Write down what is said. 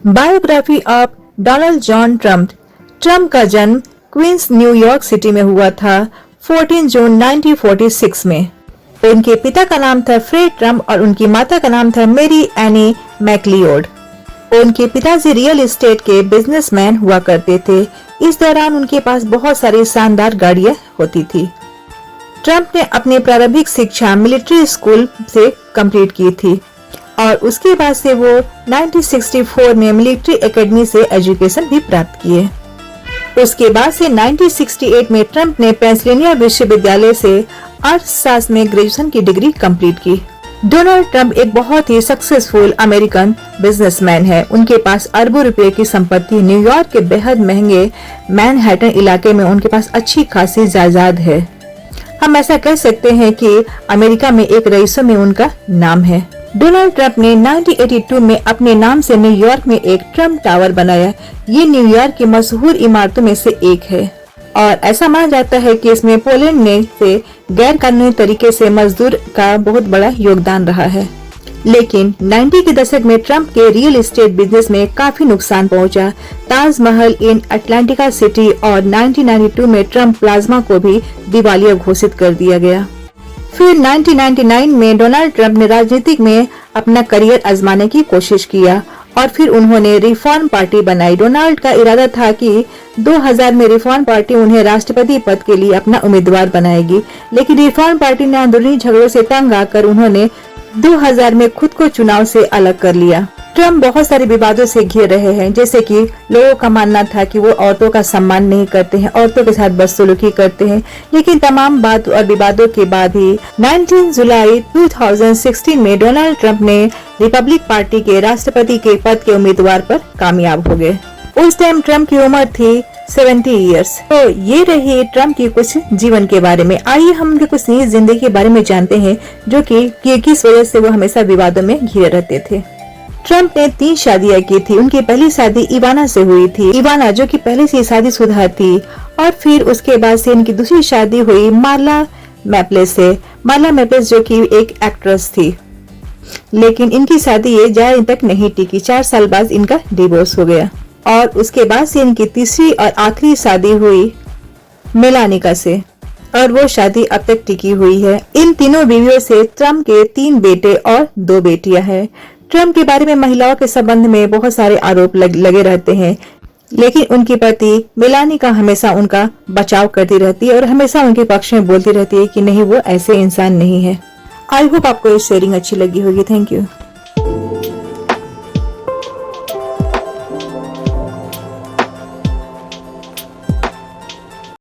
Biography of Donald John Trump. Trump का जन्म queen's New York city में हुआ था 14 जून 1946 में। उनके पिता का नाम था फ्रेड ट्रम्प और उनकी माता का नाम था मेरी एनी मैकलियोड। उनके पिताजी रियल एस्टेट के बिजनेसमैन हुआ करते थे। इस दौरान उनके पास बहुत सारी शानदार गाड़ियां होती थी। ट्रम्प ने अपनी प्रारंभिक शिक्षा मिलिट्री स्कूल से कंप्लीट की थी और उसके बाद से वो 1964 में मिलिट्री एकेडमी से एजुकेशन भी प्राप्त किए। उसके बाद से 1968 में ट्रम्प ने पेंसिल्वेनिया विश्वविद्यालय से अर्थशास्त्र में ग्रेजुएशन की डिग्री कंप्लीट की। डोनाल्ड ट्रम्प एक बहुत ही सक्सेसफुल अमेरिकन बिजनेसमैन है। उनके पास अरबों रुपए की संपत्ति, न्यूयॉर्क के बेहद महंगे मैनहट्टन इलाके में उनके पास अच्छी खासी जायदाद है। हम ऐसा कह सकते हैं कि अमेरिका में एक रईसों में उनका नाम है। डोनाल्ड ट्रम्प ने 1982 में अपने नाम से न्यूयॉर्क में एक ट्रम्प टावर बनाया। ये न्यूयॉर्क की मशहूर इमारतों में से एक है और ऐसा माना जाता है कि इसमें पोलैंड ने से गैर कानूनी तरीके से मजदूर का बहुत बड़ा योगदान रहा है। लेकिन 90 के दशक में ट्रम्प के रियल एस्टेट बिजनेस में काफी नुकसान पहुंचा। ताजमहल इन अटलांटिका सिटी और 1992 में ट्रम्प प्लाज्मा को भी दिवालिया घोषित कर दिया गया। फिर 1999 में डोनाल्ड ट्रम्प ने राजनीतिक में अपना करियर आजमाने की कोशिश किया और फिर उन्होंने रिफॉर्म पार्टी बनाई। डोनाल्ड का इरादा था कि 2000 में रिफॉर्म पार्टी उन्हें राष्ट्रपति पद के लिए अपना उम्मीदवार बनाएगी, लेकिन रिफॉर्म पार्टी ने अंदरूनी झगड़ों से तंग आकर उन्होंने 2000 में खुद को चुनाव से अलग कर लिया। ट्रम्प बहुत सारे विवादों से घिर रहे हैं, जैसे कि लोगों का मानना था कि वो औरतों का सम्मान नहीं करते हैं, औरतों के साथ बदसलूकी करते हैं। लेकिन तमाम बात और विवादों के बाद ही 19 जुलाई 2016 में डोनाल्ड ट्रम्प ने रिपब्लिक पार्टी के राष्ट्रपति के पद के उम्मीदवार पर कामयाब हो गए। उस टाइम ट्रम्प की उम्र थी 70 इयर्स। तो ये रही ट्रम्प की कुछ जीवन के बारे में। आइए हम उनके कुछ निजी जिंदगी के बारे में जानते हैं, जो कि किस वजह से वो हमेशा विवादों में घिरे रहते थे। ट्रम्प ने 3 शादियां की थी। उनकी पहली शादी इवाना से हुई थी। इवाना जो कि पहले से शादीशुदा थी, और फिर उसके बाद से इनकी दूसरी शादी हुई मार्ला मैप्लेस से। मार्ला मैप्लेस जो कि एक एक्ट्रेस थी, लेकिन इनकी शादी ये ज्यादा दिन तक नहीं टिकी। 4 साल बाद इनका डिवोर्स हो गया और उसके बाद से इनकी तीसरी और आखिरी शादी हुई मेलानिका से और वो शादी अब तक टिकी हुई है। इन तीनों बीवियों से ट्रम्प के 3 बेटे और 2 बेटियां हैं। ट्रम्प के बारे में महिलाओं के संबंध में बहुत सारे आरोप लगे रहते हैं, लेकिन उनकी पति मेलानिका हमेशा उनका बचाव करती रहती है और हमेशा उनके पक्ष में बोलती रहती है कि नहीं, वो ऐसे इंसान नहीं है। आई होप आपको ये शेयरिंग अच्छी लगी होगी। Thank you.